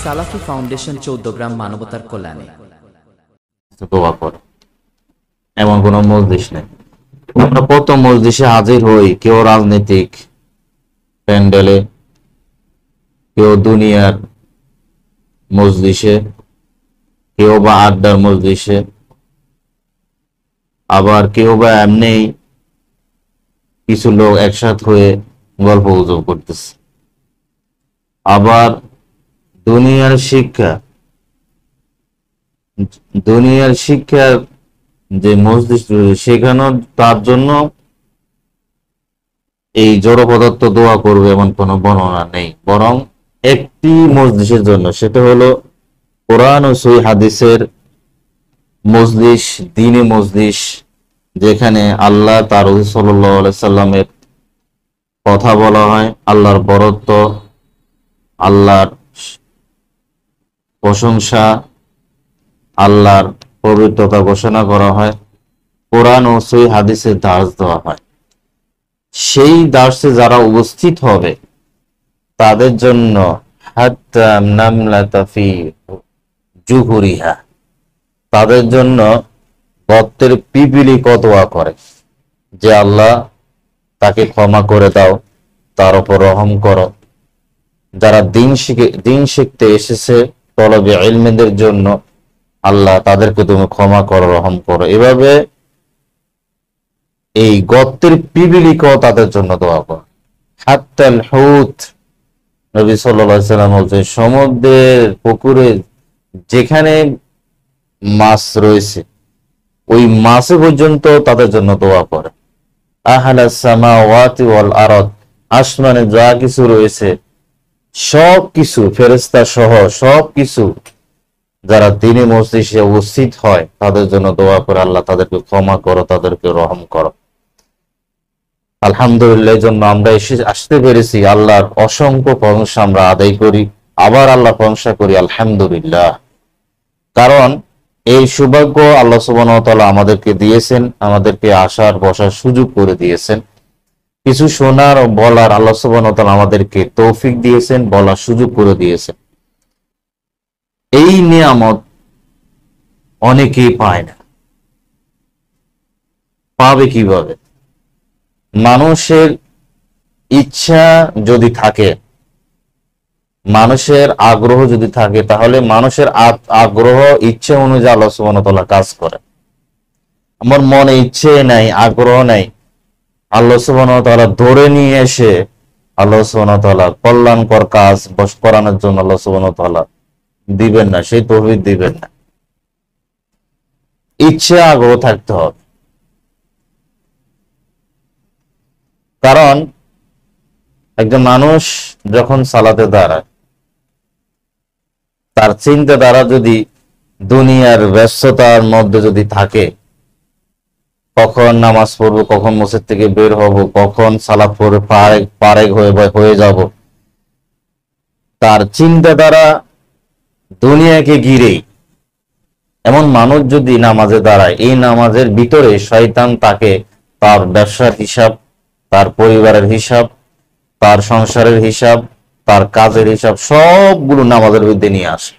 সালাফি ফাউন্ডেশন 14 গ্রাম মানবতার কল্যাণে দোয়া করে। এমন কোন মজলিস নেই। আমরা কত মজলিসে হাজির হই, কেউ রাজনৈতিক প্যান্ডেলে, কেউ দুনিয়ার মজলিসে, কেউ বা আড্ডার মজলিসে, আবার কেউ বা এমনি কিছু লোক একসাথে হয়ে গল্প গুজব করতেছে। আবার দুনিয়ার শিক্ষার যে মজলিস সেখানেও তার জন্য এই জড় পদার্থ দোয়া করবে এমন কোন বর্ণনা নেই, বরং একটি মজলিসের জন্য, সেটা হলো কোরআন ও সহিহ হাদিসের মজলিস, দ্বীনি মজলিস, যেখানে আল্লাহ তার রাসূল সাল্লাল্লাহু আলাইহি সাল্লামের কথা বলা হয়, আল্লাহর বরত্ব, আল্লাহর প্রশংসা, আল্লাহর পবিত্রতা ঘোষণা করা হয়, কোরআন ও সহিহ হাদিসের দার্স দেওয়া হয়। সেই দার্সে যারা উপস্থিত হবে তাদের জন্য হাত্তা নামলাতা ফি জুহুরিহা, তাদের জন্য গর্তের পিপিলিকা দোয়া করে যে আল্লাহ তাকে ক্ষমা করে দাও, তার উপর রহম করো। যারা দিন শিখতে এসেছে তলবে ইলমদের জন্য, আল্লাহ তাদেরকে তুমি ক্ষমা করো, রহম করো। এভাবে এই গর্তের পিপিলিকাও তাদের জন্য দোয়া করো। হাত্তাল হুত, নবী সাল্লাল্লাহু আলাইহি সাল্লাম বলছেন, সমুদ্রের পুকুরে যেখানে মাছ রয়েছে ওই মাছে পর্যন্ত তাদের জন্য দোয়া করে। আহলাস সামাওয়াতি ওয়াল আরদ, আসমানে যা কিছু রয়েছে সবকিছু, ফেরেশতা সহ সবকিছু যারা দ্বীনি মজলিসে উপস্থিত হয় তাদের জন্য দোয়া করে, আল্লাহ তাদেরকে ক্ষমা করো, তাদেরকে রহম করো। আলহামদুলিল্লাহ, এই জন্য আমরা আসতে পেরেছি, আল্লাহর অসংখ্য প্রশংসা আমরা আদায় করি, আবার আল্লাহ প্রশংসা করি, আলহামদুলিল্লাহ। কারণ এই সৌভাগ্য আল্লাহ সুবহানাহু ওয়া তাআলা আমাদেরকে দিয়েছেন, আমাদেরকে আসার বসার সুযোগ করে দিয়েছেন, কিছু শোনার ও বলার আল্লাহ সুবহানাহু ওয়া তাআলা আমাদেরকে তৌফিক দিয়েছেন, বলার সুযোগ করে দিয়েছেন। এই নিয়ামত অনেকেই পায় না। পাবে কিভাবে? মানুষের ইচ্ছা যদি থাকে, মানুষের আগ্রহ যদি থাকে, তাহলে মানুষের আগ্রহ ইচ্ছে অনুযায়ী আল্লাহ সুবহানাহু ওয়া তাআলা কাজ করে। আমার মনে ইচ্ছে নাই, আগ্রহ নাই, আল্লাহ সুবহানাহু ওয়া তাআলা ধরে নিয়ে এসে আল্লাহ সুবহানাহু ওয়া তাআলা কল্যাণকর কাজ বশ করানোর জন্য আল্লাহ সুবহানাহু ওয়া তাআলা দিবেন না, সেই তৌফিক দিবেন না। ইচ্ছে আগ্রহ থাকতে হবে। কারণ একজন মানুষ যখন সালাতে দাঁড়ায়, তার চিন্তাধারা যদি দুনিয়ার ব্যস্ততার মধ্যে যদি থাকে, কখন নামাজ পড়বো, কখন মসজিদ থেকে বের হব, কখন সালাত পড়ে পারেক হয়ে যাব, তার চিন্তাধারা দুনিয়াকে ঘিরেই, এমন মানুষ যদি নামাজে দাঁড়ায়, এই নামাজের ভিতরে শয়তান তাকে তার ব্যবসার হিসাব, তার পরিবারের হিসাব, তার সংসারের হিসাব, তার কাজের হিসাব সবগুলো নামাজের মধ্যে নিয়ে আসে।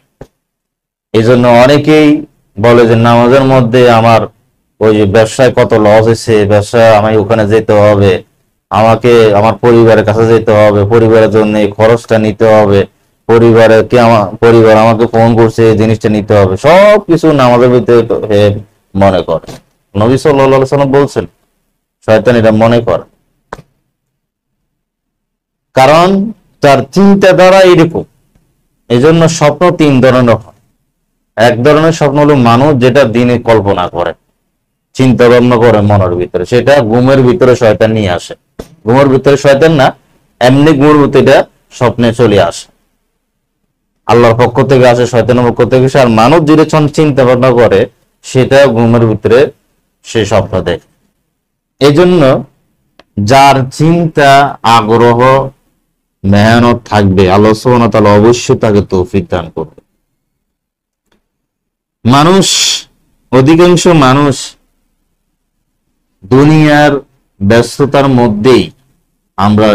এই জন্য অনেকেই বলে যে নামাজের মধ্যে আমার ওই যে ব্যবসায় কত লস হয়েছে, ব্যবসায় আমাকে ওখানে যেতে হবে, আমাকে আমার পরিবারের কাছে যেতে হবে, পরিবারের জন্য এই খরচটা নিতে হবে, পরিবার আমাকে ফোন করছে, এই জিনিসটা নিতে হবে, সবকিছু নামাজের ভিতরে মনে করে। নবী সাল্লাল্লাহু আলাইহি সাল্লাম বলছেন শয়তান এটা মনে করে, কারণ তার চিন্তাধারা এরকম। এই জন্য স্বপ্ন তিন ধরনের হয়। এক ধরনের স্বপ্ন হলো মানুষ যেটা দিনে কল্পনা করে, চিন্তা ভাবনা করে মনের ভিতরে, সেটা ঘুমের ভিতরে শয়তান নিয়ে আসে। ঘুমের ভিতরে শয়তান না, এমনি ঘুমের ভিতরে এটা স্বপ্নে চলে আসে, আল্লাহর পক্ষ থেকে আসে, শয়তানের পক্ষ থেকে আসে। আর মানুষ যেটা চিন্তা ভাবনা করে সেটা ঘুমের ভিতরে সে স্বপ্ন দেখে। এই জন্য যার চিন্তা, আগ্রহ, মেহনত থাকবে, আল্লাহ সুবহানাহু ওয়া তাআলা অবশ্যই তাকে তৌফিক দান করবে। অধিকাংশ মানুষ দুনিয়ার ব্যস্ততার মধ্যেই আমরা